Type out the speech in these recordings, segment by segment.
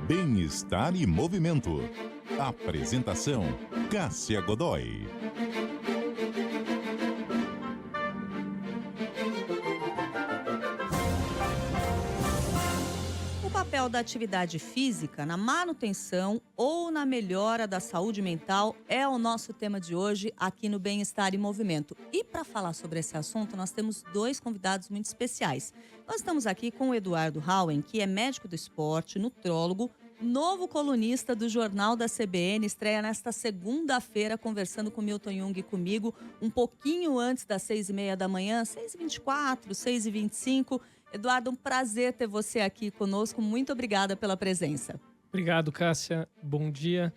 Bem-estar e movimento. Apresentação: Cássia Godoy. O papel da atividade física na manutenção ou na melhora da saúde mental é o nosso tema de hoje aqui no Bem-Estar e Movimento. E para falar sobre esse assunto, nós temos dois convidados muito especiais. Nós estamos aqui com o Eduardo Hauen, que é médico do esporte, nutrólogo, novo colunista do Jornal da CBN, estreia nesta segunda-feira, conversando com Milton Jung e comigo, um pouquinho antes das 6h30 da manhã, 6h24, 6h25. Eduardo, um prazer ter você aqui conosco. Muito obrigada pela presença. Obrigado, Cássia. Bom dia.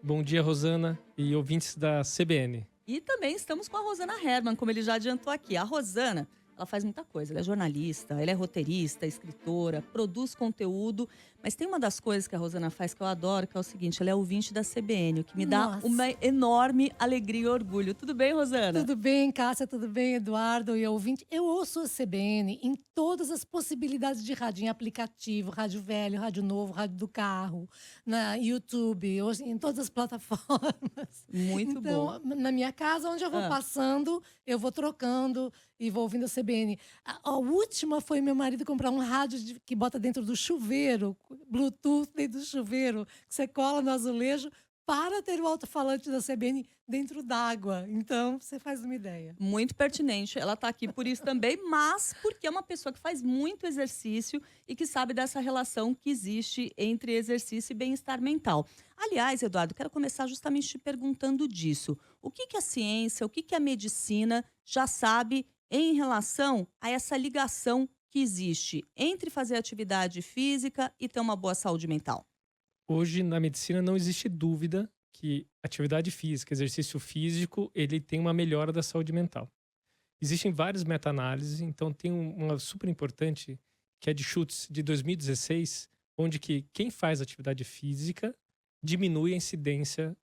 Bom dia, Rosana e ouvintes da CBN. E também estamos com a Rosana Herman, como ele já adiantou aqui. A Rosana, ela faz muita coisa. Ela é jornalista, ela é roteirista, escritora, produz conteúdo. Mas tem uma das coisas que a Rosana faz que eu adoro, que é o seguinte: ela é ouvinte da CBN, o que me dá uma enorme alegria e orgulho. Tudo bem, Rosana? Tudo bem, Cássia, tudo bem, Eduardo e ouvinte. Eu ouço a CBN em todas as possibilidades de rádio, em aplicativo, rádio velho, rádio novo, rádio do carro, na YouTube, em todas as plataformas. Muito bom. Então, na minha casa, onde eu vou passando, eu vou trocando e vou ouvindo a CBN. A última foi meu marido comprar um rádio que bota dentro do chuveiro, Bluetooth dentro do chuveiro, que você cola no azulejo para ter o alto-falante da CBN dentro d'água. Então, você faz uma ideia. Muito pertinente. Ela está aqui por isso também, mas porque é uma pessoa que faz muito exercício e que sabe dessa relação que existe entre exercício e bem-estar mental. Aliás, Eduardo, quero começar justamente te perguntando disso. O que a ciência, o que a medicina já sabe em relação a essa ligação que existe entre fazer atividade física e ter uma boa saúde mental? Hoje, na medicina, não existe dúvida que atividade física, exercício físico, ele tem uma melhora da saúde mental. Existem várias meta-análises, então tem uma super importante, que é de Schutz, de 2016, onde que quem faz atividade física diminui a incidência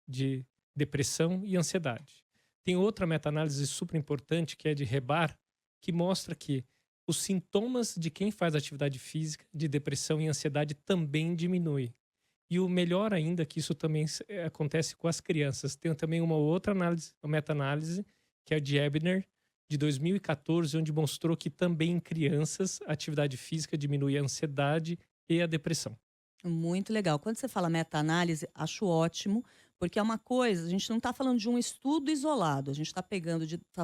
de depressão e ansiedade. Tem outra meta-análise super importante, que é de Rebar, que mostra que os sintomas de quem faz atividade física, de depressão e ansiedade, também diminuem. E o melhor ainda, que isso também acontece com as crianças. Tem também uma outra análise, uma meta-análise, que é a de Ebner, de 2014, onde mostrou que também em crianças a atividade física diminui a ansiedade e a depressão. Muito legal. Quando você fala meta-análise, acho ótimo, porque é uma coisa, a gente não está falando de um estudo isolado, a gente está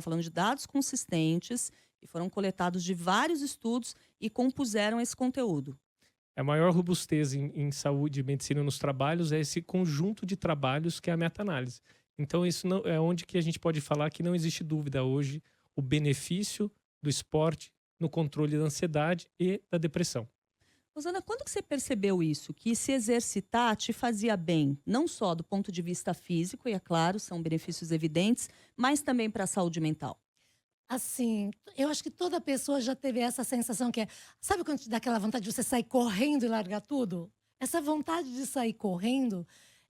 falando de dados consistentes que foram coletados de vários estudos e compuseram esse conteúdo. A maior robustez em saúde e medicina nos trabalhos é esse conjunto de trabalhos que é a meta-análise. Então, isso não, é onde que a gente pode falar que não existe dúvida hoje o benefício do esporte no controle da ansiedade e da depressão. Rosana, quando que você percebeu isso? Que se exercitar te fazia bem, não só do ponto de vista físico, e é claro, são benefícios evidentes, mas também para a saúde mental? Assim, eu acho que toda pessoa já teve essa sensação que é... Sabe quando te dá aquela vontade de você sair correndo e largar tudo? Essa vontade de sair correndo,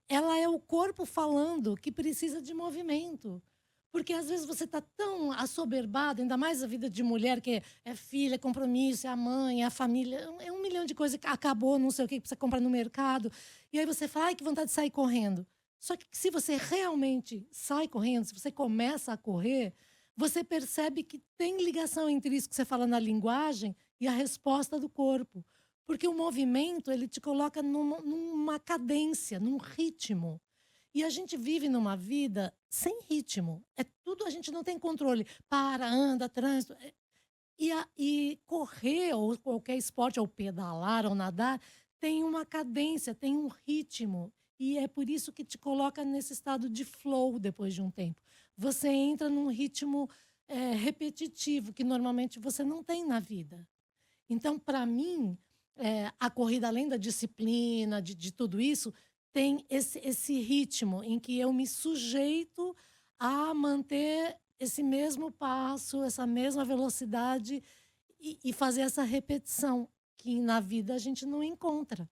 ela é o corpo falando que precisa de movimento. Porque às vezes você tá tão assoberbado, ainda mais a vida de mulher, que é filha, é compromisso, é a mãe, é a família, é 1 milhão de coisas que acabou, não sei o que você compra no mercado. E aí você fala, ai, que vontade de sair correndo. Só que se você realmente sai correndo, se você começa a correr, você percebe que tem ligação entre isso que você fala na linguagem e a resposta do corpo. Porque o movimento, ele te coloca numa cadência, num ritmo. E a gente vive numa vida sem ritmo. É tudo, a gente não tem controle. Para, anda, trânsito. E correr, ou qualquer esporte, ou pedalar, ou nadar, tem uma cadência, tem um ritmo. E é por isso que te coloca nesse estado de flow depois de um tempo. Você entra num ritmo repetitivo, que normalmente você não tem na vida. Então, para mim, a corrida, além da disciplina, de tudo isso, tem esse ritmo em que eu me sujeito a manter esse mesmo passo, essa mesma velocidade e fazer essa repetição que na vida a gente não encontra.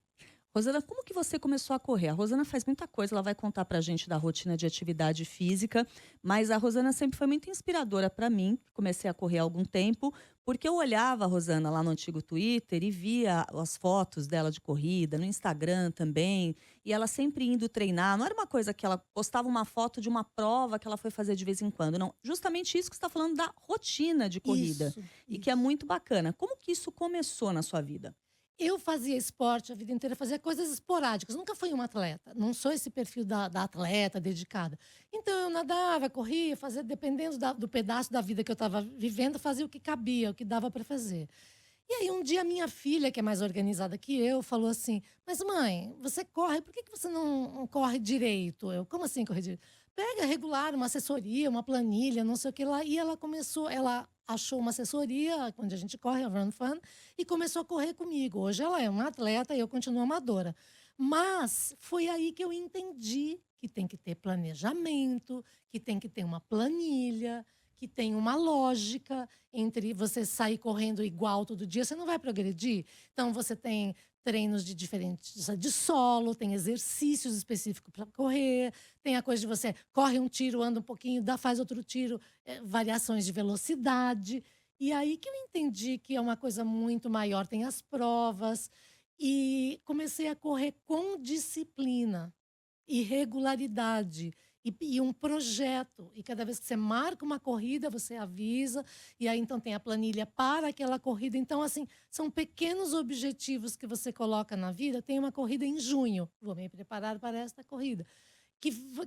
Rosana, como que você começou a correr? A Rosana faz muita coisa, ela vai contar pra gente da rotina de atividade física, mas a Rosana sempre foi muito inspiradora pra mim. Comecei a correr há algum tempo, porque eu olhava a Rosana lá no antigo Twitter e via as fotos dela de corrida, no Instagram também, e ela sempre indo treinar. Não era uma coisa que ela postava uma foto de uma prova que ela foi fazer de vez em quando, não. Justamente isso que você está falando da rotina de corrida, Isso, e que é isso. muito bacana. Como que isso começou na sua vida? Eu fazia esporte a vida inteira, fazia coisas esporádicas, nunca fui uma atleta, não sou esse perfil da atleta dedicada. Então eu nadava, corria, fazia, dependendo do pedaço da vida que eu estava vivendo, fazia o que cabia, o que dava para fazer. E aí um dia minha filha, que é mais organizada que eu, falou assim: "Mas mãe, você corre, por que que você não corre direito?" Eu: "Como assim correr direito?" "Pega regular, uma assessoria, uma planilha, não sei o que lá." E ela começou, ela achou uma assessoria, onde a gente corre, a Run Fun, e começou a correr comigo. Hoje ela é uma atleta e eu continuo amadora. Mas foi aí que eu entendi que tem que ter planejamento, que tem que ter uma planilha, que tem uma lógica entre você sair correndo igual todo dia, você não vai progredir. Então você tem treinos de diferentes de solo, tem exercícios específicos para correr, tem a coisa de você corre um tiro, anda um pouquinho, faz outro tiro, variações de velocidade. E aí que eu entendi que é uma coisa muito maior, tem as provas. E comecei a correr com disciplina e regularidade e um projeto. E cada vez que você marca uma corrida, você avisa, e aí então tem a planilha para aquela corrida. Então, assim, são pequenos objetivos que você coloca na vida. Tem uma corrida em junho, vou me preparar para esta corrida.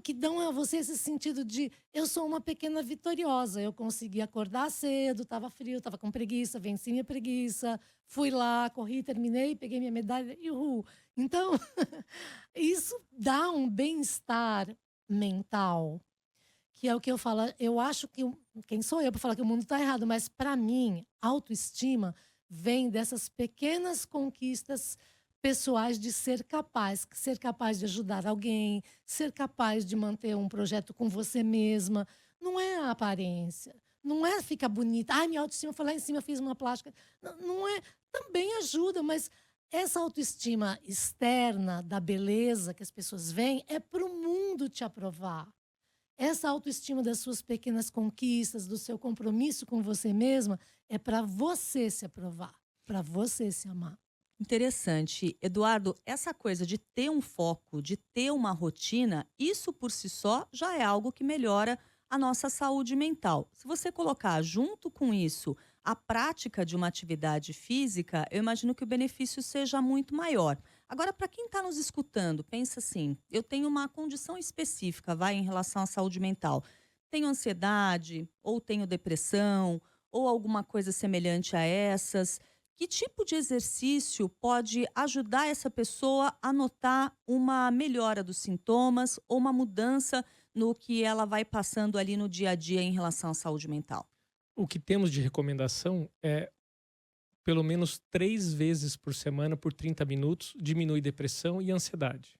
Que dão a você esse sentido de eu sou uma pequena vitoriosa. Eu consegui acordar cedo, estava frio, estava com preguiça, venci minha preguiça, fui lá, corri, terminei, peguei minha medalha e uhul. Então, isso dá um bem-estar mental, que é o que eu falo. Eu acho que quem sou eu para falar que o mundo está errado, mas para mim, autoestima vem dessas pequenas conquistas pessoais de ser capaz de ajudar alguém, ser capaz de manter um projeto com você mesma. Não é a aparência, não é ficar bonita. Ai, minha autoestima foi lá em cima, fiz uma plástica. Não, não é. Também ajuda, mas essa autoestima externa da beleza que as pessoas veem é para o mundo te aprovar. Essa autoestima das suas pequenas conquistas, do seu compromisso com você mesma, é para você se aprovar, para você se amar. Interessante. Eduardo, essa coisa de ter um foco, de ter uma rotina, isso por si só já é algo que melhora a nossa saúde mental. Se você colocar junto com isso a prática de uma atividade física, eu imagino que o benefício seja muito maior. Agora, para quem está nos escutando, pensa assim: eu tenho uma condição específica, vai, em relação à saúde mental. Tenho ansiedade, ou tenho depressão, ou alguma coisa semelhante a essas. Que tipo de exercício pode ajudar essa pessoa a notar uma melhora dos sintomas ou uma mudança no que ela vai passando ali no dia a dia em relação à saúde mental? O que temos de recomendação é pelo menos 3 vezes por semana, por 30 minutos, diminui depressão e ansiedade.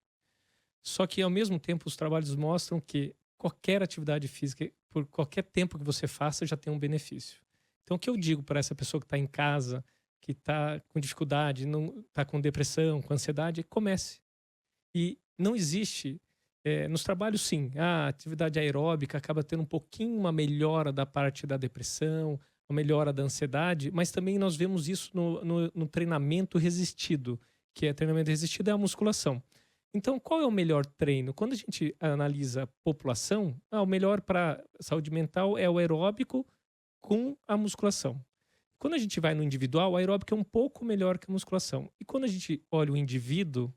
Só que, ao mesmo tempo, os trabalhos mostram que qualquer atividade física, por qualquer tempo que você faça, já tem um benefício. Então, o que eu digo para essa pessoa que está em casa, que está com dificuldade, não está com depressão, com ansiedade, comece. E não existe, nos trabalhos sim, a atividade aeróbica acaba tendo um pouquinho uma melhora da parte da depressão, uma melhora da ansiedade, mas também nós vemos isso no treinamento resistido, que treinamento resistido é a musculação. Então, qual é o melhor treino? Quando a gente analisa a população, o melhor para saúde mental é o aeróbico com a musculação. Quando a gente vai no individual, o aeróbico é um pouco melhor que a musculação. E quando a gente olha o indivíduo,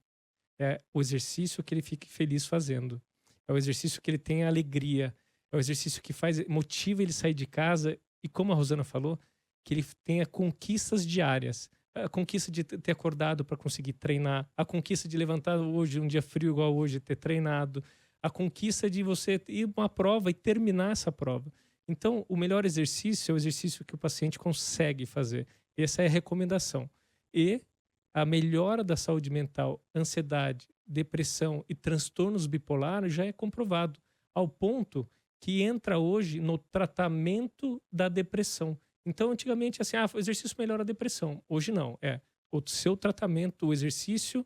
é o exercício que ele fica feliz fazendo. É o exercício que ele tem alegria. É o exercício que motiva ele sair de casa. E como a Rosana falou, que ele tenha conquistas diárias. A conquista de ter acordado para conseguir treinar. A conquista de levantar hoje, um dia frio igual hoje, ter treinado. A conquista de você ir para uma prova e terminar essa prova. Então, o melhor exercício é o exercício que o paciente consegue fazer. Essa é a recomendação. E a melhora da saúde mental, ansiedade, depressão e transtornos bipolares já é comprovado, ao ponto que entra hoje no tratamento da depressão. Então, antigamente, assim, o exercício melhora a depressão. Hoje não. O seu tratamento, o exercício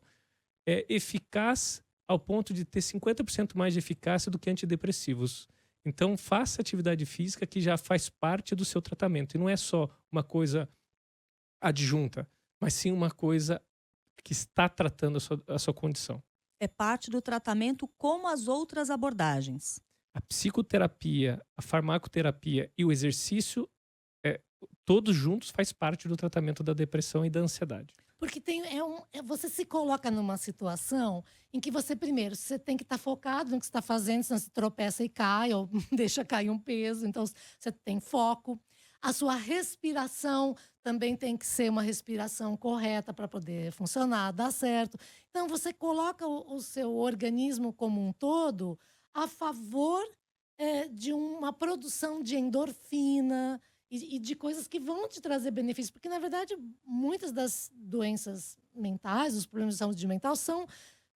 é eficaz ao ponto de ter 50% mais de eficácia do que antidepressivos. Então, faça atividade física que já faz parte do seu tratamento. E não é só uma coisa adjunta, mas sim uma coisa que está tratando a sua condição. É parte do tratamento como as outras abordagens. A psicoterapia, a farmacoterapia e o exercício, todos juntos, faz parte do tratamento da depressão e da ansiedade. Porque você se coloca numa situação em que você, primeiro, você tem que estar focado no que você está fazendo, senão você tropeça e cai, ou deixa cair um peso. Então, você tem foco. A sua respiração também tem que ser uma respiração correta para poder funcionar, dar certo. Então, você coloca o seu organismo como um todo a favor de uma produção de endorfina e de coisas que vão te trazer benefícios. Porque, na verdade, muitas das doenças mentais, os problemas de saúde mental, são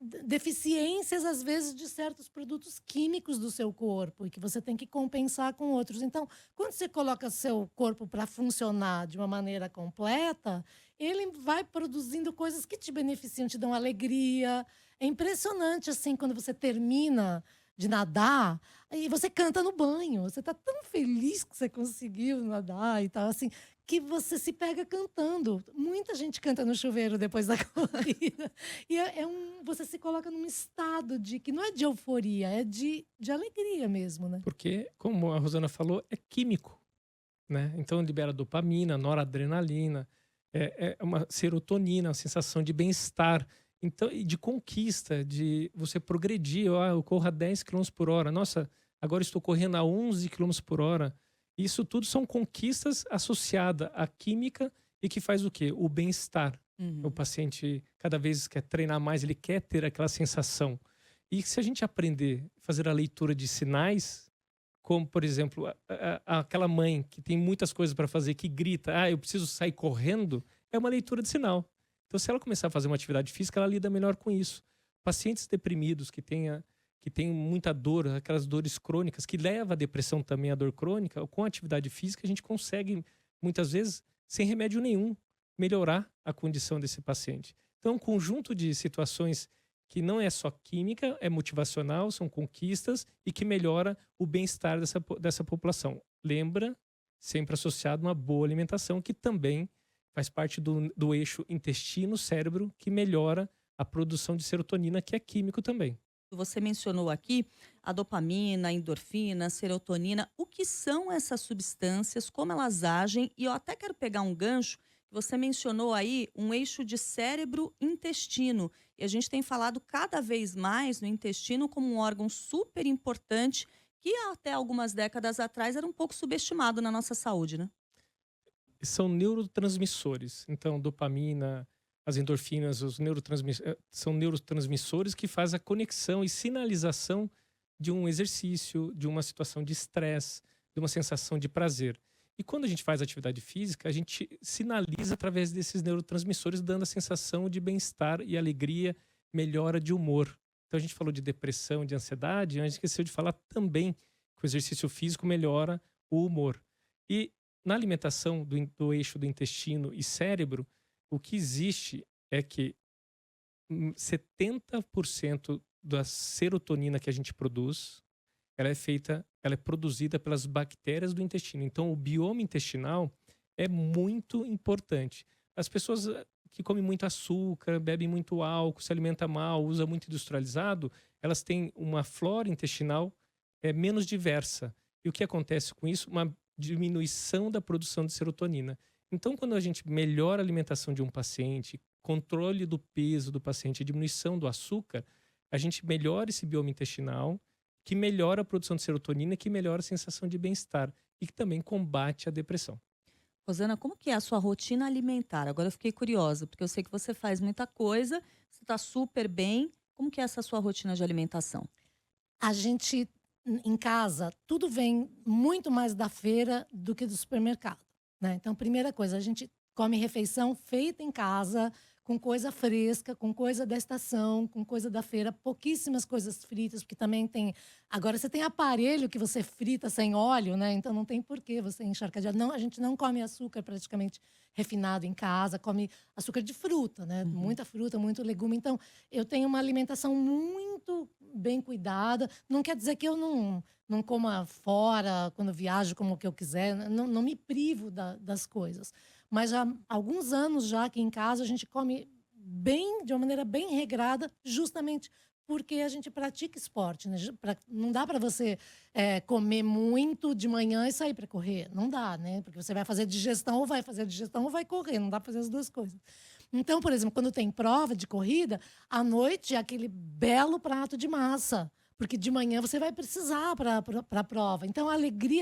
deficiências, às vezes, de certos produtos químicos do seu corpo e que você tem que compensar com outros. Então, quando você coloca seu corpo para funcionar de uma maneira completa, ele vai produzindo coisas que te beneficiam, te dão alegria. É impressionante, assim, quando você termina de nadar e você canta no banho. Você tá tão feliz que você conseguiu nadar e tal, assim, que você se pega cantando. Muita gente canta no chuveiro depois da corrida. E você se coloca num estado que não é de euforia, é de alegria mesmo, né? Porque, como a Rosana falou, é químico, né? Então libera dopamina, noradrenalina, é uma serotonina, uma sensação de bem-estar. Então, e de conquista, de você progredir. Eu corro a 10 km por hora. Nossa, agora estou correndo a 11 km por hora. Isso tudo são conquistas associadas à química e que faz o quê? O bem-estar. O paciente, cada vez quer treinar mais, ele quer ter aquela sensação. E se a gente aprender a fazer a leitura de sinais, como, por exemplo, aquela mãe que tem muitas coisas para fazer, que grita, eu preciso sair correndo, é uma leitura de sinal. Então, se ela começar a fazer uma atividade física, ela lida melhor com isso. Pacientes deprimidos que têm muita dor, aquelas dores crônicas, que leva à depressão também, a dor crônica, com a atividade física, a gente consegue, muitas vezes, sem remédio nenhum, melhorar a condição desse paciente. Então, é um conjunto de situações que não é só química, é motivacional, são conquistas e que melhora o bem-estar dessa população. Lembra, sempre associado a uma boa alimentação, que também faz parte do eixo intestino-cérebro, que melhora a produção de serotonina, que é químico também. Você mencionou aqui a dopamina, a endorfina, a serotonina. O que são essas substâncias, como elas agem? E eu até quero pegar um gancho, que você mencionou aí um eixo de cérebro-intestino. E a gente tem falado cada vez mais no intestino como um órgão super importante, que até algumas décadas atrás era um pouco subestimado na nossa saúde, né? São neurotransmissores. Então, dopamina, as endorfinas, são neurotransmissores que fazem a conexão e sinalização de um exercício, de uma situação de estresse, de uma sensação de prazer. E quando a gente faz atividade física, a gente sinaliza através desses neurotransmissores, dando a sensação de bem-estar e alegria, melhora de humor. Então, a gente falou de depressão, de ansiedade, a gente esqueceu de falar também que o exercício físico melhora o humor. E na alimentação do eixo do intestino e cérebro, o que existe é que 70% da serotonina que a gente produz, ela é produzida pelas bactérias do intestino. Então, o bioma intestinal é muito importante. As pessoas que comem muito açúcar, bebem muito álcool, se alimentam mal, usam muito industrializado, elas têm uma flora intestinal menos diversa. E o que acontece com isso? Uma diminuição da produção de serotonina. Então, quando a gente melhora a alimentação de um paciente, controle do peso do paciente, diminuição do açúcar, a gente melhora esse bioma intestinal, que melhora a produção de serotonina, que melhora a sensação de bem-estar e que também combate a depressão. Rosana, como que é a sua rotina alimentar? Agora eu fiquei curiosa, porque eu sei que você faz muita coisa, você está super bem. Como que é essa sua rotina de alimentação? A gente, em casa, tudo vem muito mais da feira do que do supermercado, né? Então, primeira coisa, a gente come refeição feita em casa, com coisa fresca, com coisa da estação, com coisa da feira, pouquíssimas coisas fritas, porque também tem... Agora você tem aparelho que você frita sem óleo, né? Então não tem porquê você encharcar de óleo. Não, a gente não come açúcar praticamente refinado em casa, come açúcar de fruta, né? Muita fruta, muito legume. Então, eu tenho uma alimentação muito bem cuidada. Não quer dizer que eu não coma fora, quando viajo, como que eu quiser. Não me privo das coisas. Mas há alguns anos já aqui em casa, a gente come de uma maneira bem regrada, justamente porque a gente pratica esporte, né? Não dá para você comer muito de manhã e sair para correr. Não dá, né? Porque você vai fazer digestão, ou vai fazer digestão, ou vai correr. Não dá para fazer as duas coisas. Então, por exemplo, quando tem prova de corrida, à noite é aquele belo prato de massa. Porque de manhã você vai precisar para a prova. Então,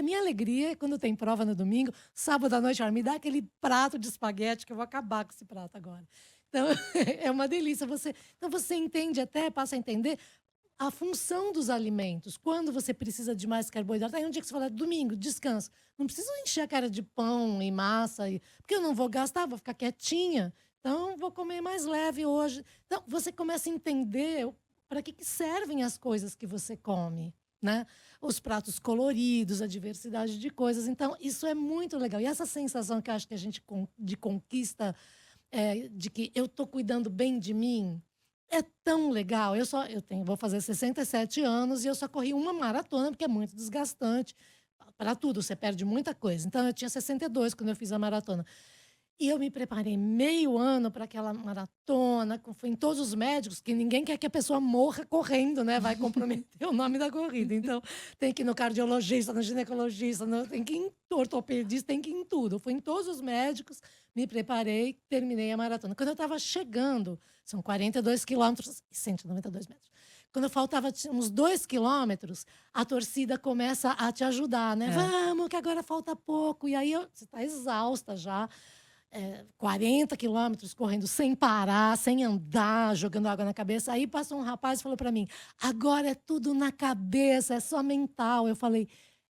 minha alegria é quando tem prova no domingo, sábado à noite, me dá aquele prato de espaguete, que eu vou acabar com esse prato agora. Então, é uma delícia. Então, você entende passa a entender a função dos alimentos. Quando você precisa de mais carboidrato. Aí um dia que você fala, domingo, descanso. Não preciso encher a cara de pão e massa, porque eu não vou gastar, vou ficar quietinha. Então, vou comer mais leve hoje. Então, você começa a entender para que servem as coisas que você come, né? Os pratos coloridos, a diversidade de coisas. Então, isso é muito legal. E essa sensação que eu acho que a gente de conquista, de que eu estou cuidando bem de mim, é tão legal. Vou fazer 67 anos e eu só corri uma maratona, porque é muito desgastante. Para tudo, você perde muita coisa. Então, eu tinha 62 quando eu fiz a maratona. E eu me preparei meio ano para aquela maratona, fui em todos os médicos, que ninguém quer que a pessoa morra correndo, né? Vai comprometer o nome da corrida. Então, tem que ir no cardiologista, no ginecologista, tem que ir em ortopedista, tem que ir em tudo. Eu fui em todos os médicos, me preparei, terminei a maratona. Quando eu estava chegando, são 42 quilômetros e 192 metros. Quando faltava uns 2 quilômetros, a torcida começa a te ajudar, né? Vamos, que agora falta pouco. E aí, você está exausta já. 40 quilômetros correndo sem parar, sem andar, jogando água na cabeça. Aí passou um rapaz e falou para mim, agora é tudo na cabeça, é só mental. Eu falei,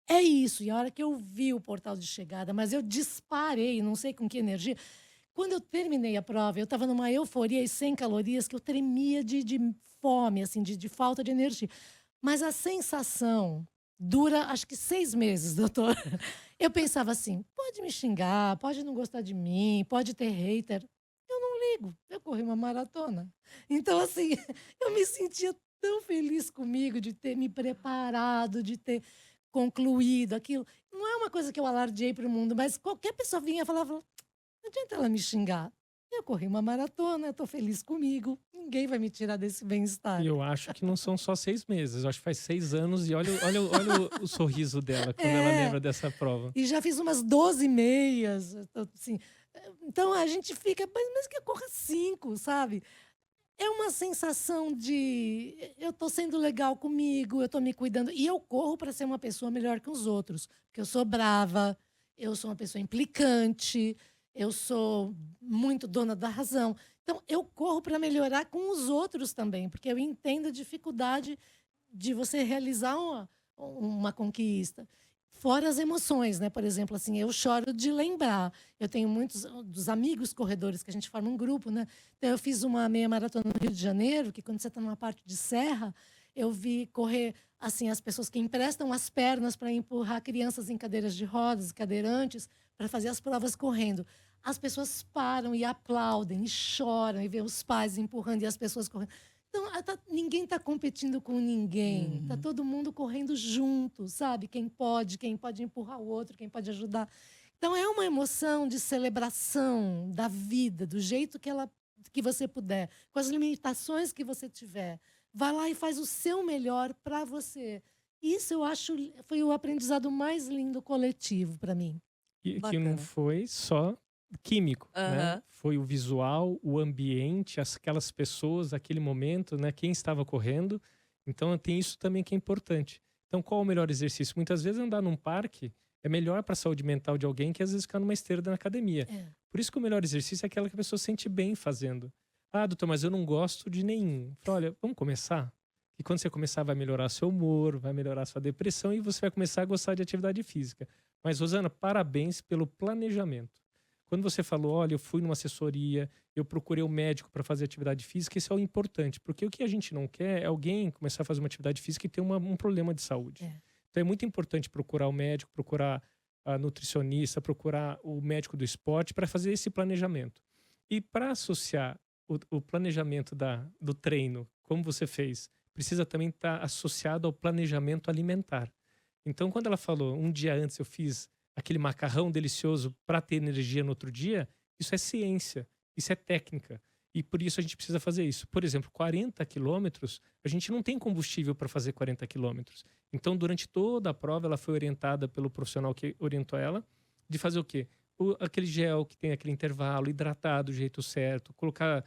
é isso. E a hora que eu vi o portal de chegada, mas eu disparei, não sei com que energia. Quando eu terminei a prova, eu estava numa euforia e sem calorias, que eu tremia de fome, assim, de falta de energia. Mas a sensação dura, acho que 6 meses, doutor. Eu pensava assim, pode me xingar, pode não gostar de mim, pode ter hater. Eu não ligo, eu corri uma maratona. Então, assim, eu me sentia tão feliz comigo de ter me preparado, de ter concluído aquilo. Não é uma coisa que eu alardeei para o mundo, mas qualquer pessoa vinha e falava, não adianta ela me xingar. Eu corri uma maratona, eu tô feliz comigo. Ninguém vai me tirar desse bem-estar. E eu acho que não são só 6 meses. Eu acho que faz 6 anos e olha o sorriso dela quando ela lembra dessa prova. E já fiz umas 12 meias. Assim, então a gente fica, mas que eu corra 5, sabe? É uma sensação de eu tô sendo legal comigo, eu tô me cuidando. E eu corro para ser uma pessoa melhor que os outros. Porque eu sou brava, eu sou uma pessoa implicante, eu sou muito dona da razão. Então, eu corro para melhorar com os outros também, porque eu entendo a dificuldade de você realizar uma conquista. Fora as emoções, né? Por exemplo, assim, eu choro de lembrar. Eu tenho muitos dos amigos corredores, que a gente forma um grupo, né? Então, eu fiz uma meia maratona no Rio de Janeiro, que quando você está numa parte de serra, eu vi correr, assim, as pessoas que emprestam as pernas para empurrar crianças em cadeiras de rodas, cadeirantes, para fazer as provas correndo. As pessoas param e aplaudem, e choram, e vê os pais empurrando e as pessoas correndo. Então, ninguém está competindo com ninguém. Está todo mundo correndo junto, sabe? Quem pode empurrar o outro, quem pode ajudar. Então, é uma emoção de celebração da vida, do jeito que você puder, com as limitações que você tiver. Vai lá e faz o seu melhor para você. Isso, eu acho, foi o aprendizado mais lindo coletivo para mim. E que não foi só químico, né? Foi o visual, o ambiente, aquelas pessoas, aquele momento, né? Quem estava correndo. Então tem isso também que é importante. Então qual o melhor exercício? Muitas vezes andar num parque é melhor para a saúde mental de alguém que às vezes ficar numa esteira na academia. Por isso que o melhor exercício é aquela que a pessoa se sente bem fazendo. Ah, doutor, mas eu não gosto de nenhum. Falei, olha, vamos começar? E quando você começar, vai melhorar seu humor, vai melhorar sua depressão e você vai começar a gostar de atividade física. Mas, Rosana, parabéns pelo planejamento. Quando você falou, olha, eu fui numa assessoria, eu procurei um médico para fazer atividade física, isso é o importante. Porque o que a gente não quer é alguém começar a fazer uma atividade física e ter um problema de saúde. Então é muito importante procurar o médico, procurar a nutricionista, procurar o médico do esporte para fazer esse planejamento. E para associar o planejamento do treino, como você fez, precisa também estar associado ao planejamento alimentar. Então, quando ela falou, um dia antes eu fiz aquele macarrão delicioso para ter energia no outro dia, isso é ciência, isso é técnica. E por isso a gente precisa fazer isso. Por exemplo, 40 quilômetros, a gente não tem combustível para fazer 40 quilômetros. Então, durante toda a prova, ela foi orientada pelo profissional que orientou ela de fazer o quê? Aquele gel que tem aquele intervalo, hidratar do jeito certo, colocar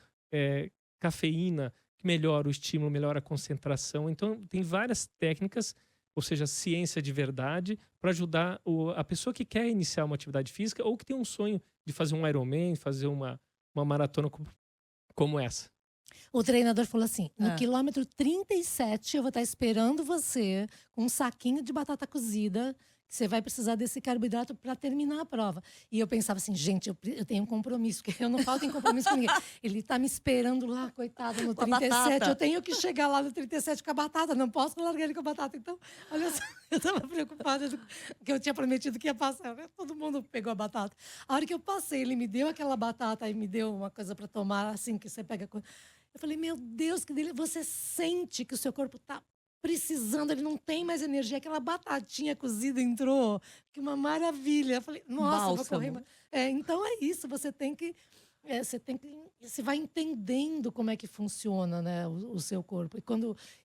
cafeína, que melhora o estímulo, melhora a concentração. Então, tem várias técnicas, ou seja, ciência de verdade, para ajudar a pessoa que quer iniciar uma atividade física ou que tem um sonho de fazer um Ironman, fazer uma maratona como essa. O treinador falou assim: no quilômetro 37, eu vou estar esperando você com um saquinho de batata cozida, que você vai precisar desse carboidrato para terminar a prova. E eu pensava assim, gente, eu tenho um compromisso, porque eu não falto em compromisso com ninguém. Ele tá me esperando lá, coitado, no 37. Eu tenho que chegar lá no 37 com a batata, não posso largar ele com a batata. Então, olha só, eu estava preocupada, que eu tinha prometido que ia passar. Todo mundo pegou a batata. A hora que eu passei, ele me deu aquela batata e me deu uma coisa para tomar, assim, que você pega. Eu falei, meu Deus, que delícia. Você sente que o seu corpo tá precisando, ele não tem mais energia. Aquela batatinha cozida entrou, que uma maravilha. Eu falei, nossa, eu vou correr mais. Então é isso, você tem que você vai entendendo como é que funciona, né, o seu corpo.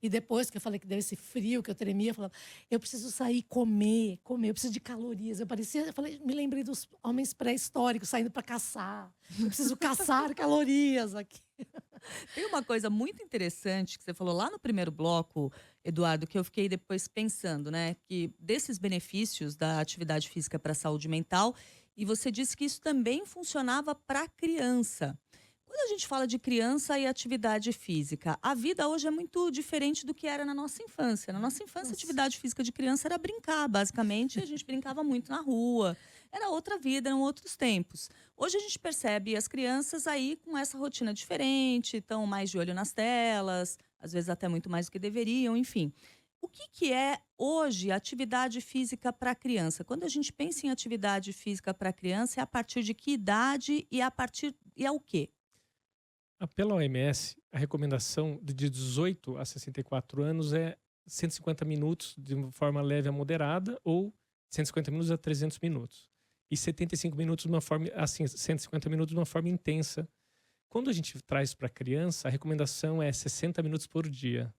E depois que eu falei que deu esse frio, que eu tremia, eu falava, eu preciso sair comer, eu preciso de calorias. Me lembrei dos homens pré-históricos saindo para caçar. Eu preciso caçar calorias aqui. Tem uma coisa muito interessante que você falou lá no primeiro bloco, Eduardo, que eu fiquei depois pensando, né? Que desses benefícios da atividade física para a saúde mental, e você disse que isso também funcionava para criança. Quando a gente fala de criança e atividade física, a vida hoje é muito diferente do que era na nossa infância. Na nossa infância, a atividade física de criança era brincar, basicamente. A gente brincava muito na rua. Era outra vida, eram outros tempos. Hoje a gente percebe as crianças aí com essa rotina diferente, estão mais de olho nas telas, às vezes até muito mais do que deveriam, enfim. O que é hoje atividade física para criança? Quando a gente pensa em atividade física para criança, é a partir de que idade e é o quê? Pela OMS, a recomendação de 18 a 64 anos é 150 minutos de uma forma leve a moderada ou 150 minutos a 300 minutos. E 75 minutos de uma forma, assim, 150 minutos de uma forma intensa. Quando a gente traz para criança, a recomendação é 60 minutos por dia.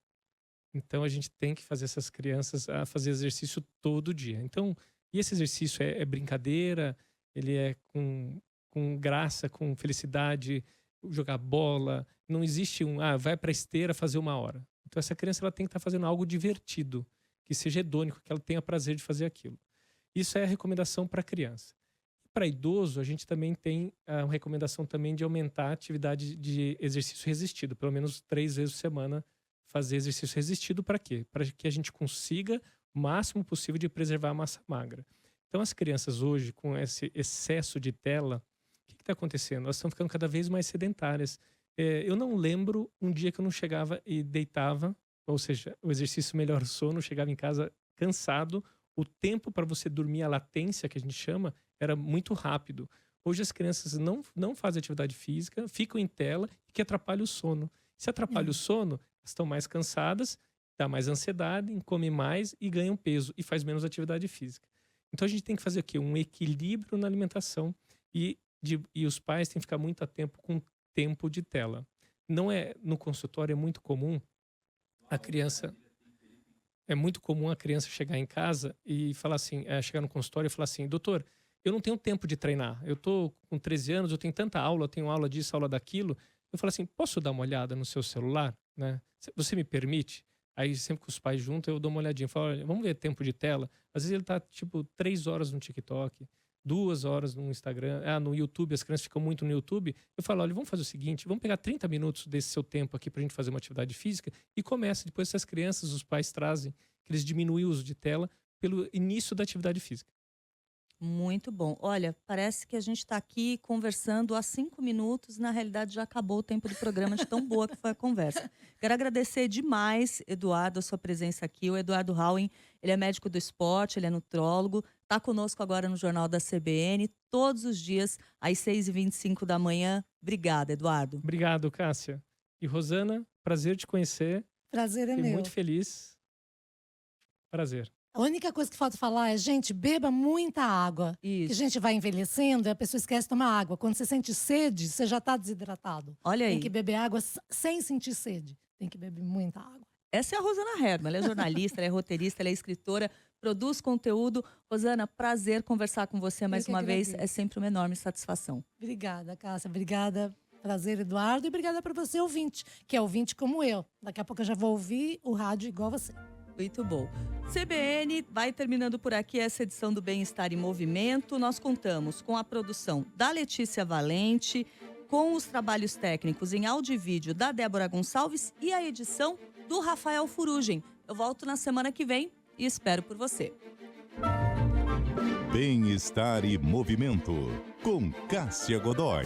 Então a gente tem que fazer essas crianças a fazer exercício todo dia. Então, e esse exercício é brincadeira, ele é com graça, com felicidade, jogar bola. Não existe vai para a esteira fazer 1 hora. Então essa criança ela tem que estar fazendo algo divertido, que seja hedônico, que ela tenha prazer de fazer aquilo. Isso é a recomendação para criança. Para idoso, a gente também tem uma recomendação também de aumentar a atividade de exercício resistido, pelo menos 3 vezes por semana fazer exercício resistido. Para quê? Para que a gente consiga o máximo possível de preservar a massa magra. Então as crianças hoje, com esse excesso de tela, o que está acontecendo? Elas estão ficando cada vez mais sedentárias. Eu não lembro um dia que eu não chegava e deitava, ou seja, o exercício melhora o sono, chegava em casa cansado. O tempo para você dormir, a latência que a gente chama, era muito rápido. Hoje as crianças não fazem atividade física, ficam em tela e que atrapalha o sono. Se atrapalha o sono, elas estão mais cansadas, dá mais ansiedade, comem mais e ganham peso e faz menos atividade física. Então a gente tem que fazer o quê? Um equilíbrio na alimentação e os pais têm que ficar muito atento com tempo de tela. Não é no consultório, é muito comum a criança chegar em casa e falar assim, chegar no consultório e falar assim, doutor, eu não tenho tempo de treinar. Eu tô com 13 anos, eu tenho tanta aula, eu tenho aula disso, aula daquilo. Eu falo assim, posso dar uma olhada no seu celular? Né? Você me permite? Aí sempre com os pais juntos, eu dou uma olhadinha. Eu falo, olha, vamos ver tempo de tela? Às vezes ele tá tipo 3 horas no TikTok, 2 horas no Instagram, no YouTube, as crianças ficam muito no YouTube. Eu falo, olha, vamos fazer o seguinte, vamos pegar 30 minutos desse seu tempo aqui pra gente fazer uma atividade física e começa. Depois essas crianças, os pais trazem, que eles diminuem o uso de tela pelo início da atividade física. Muito bom. Olha, parece que a gente está aqui conversando há 5 minutos. Na realidade, já acabou o tempo do programa de tão boa que foi a conversa. Quero agradecer demais, Eduardo, a sua presença aqui. O Eduardo Hauen, ele é médico do esporte, ele é nutrólogo. Está conosco agora no Jornal da CBN, todos os dias, às 6h25 da manhã. Obrigada, Eduardo. Obrigado, Cássia. E Rosana, prazer te conhecer. Prazer é Fiquei meu. muito feliz. Prazer. A única coisa que falta falar é, gente, beba muita água. Que a Isso. gente vai envelhecendo e a pessoa esquece de tomar água. Quando você sente sede, você já está desidratado. Olha Tem aí. que beber água sem sentir sede. Tem que beber muita água. Essa é a Rosana Herman. Ela é jornalista, ela é roteirista, ela é escritora, produz conteúdo. Rosana, prazer conversar com você mais que uma vez. agradeço. É sempre uma enorme satisfação. Obrigada, Cássia. Obrigada. Prazer, Eduardo. E obrigada para você, ouvinte, que é ouvinte como eu. Daqui a pouco eu já vou ouvir o rádio igual você. Muito bom. CBN vai terminando por aqui essa edição do Bem-Estar em Movimento. Nós contamos com a produção da Letícia Valente, com os trabalhos técnicos em áudio e vídeo da Débora Gonçalves e a edição do Rafael Furugem. Eu volto na semana que vem e espero por você. Bem-Estar e Movimento, com Cássia Godoy.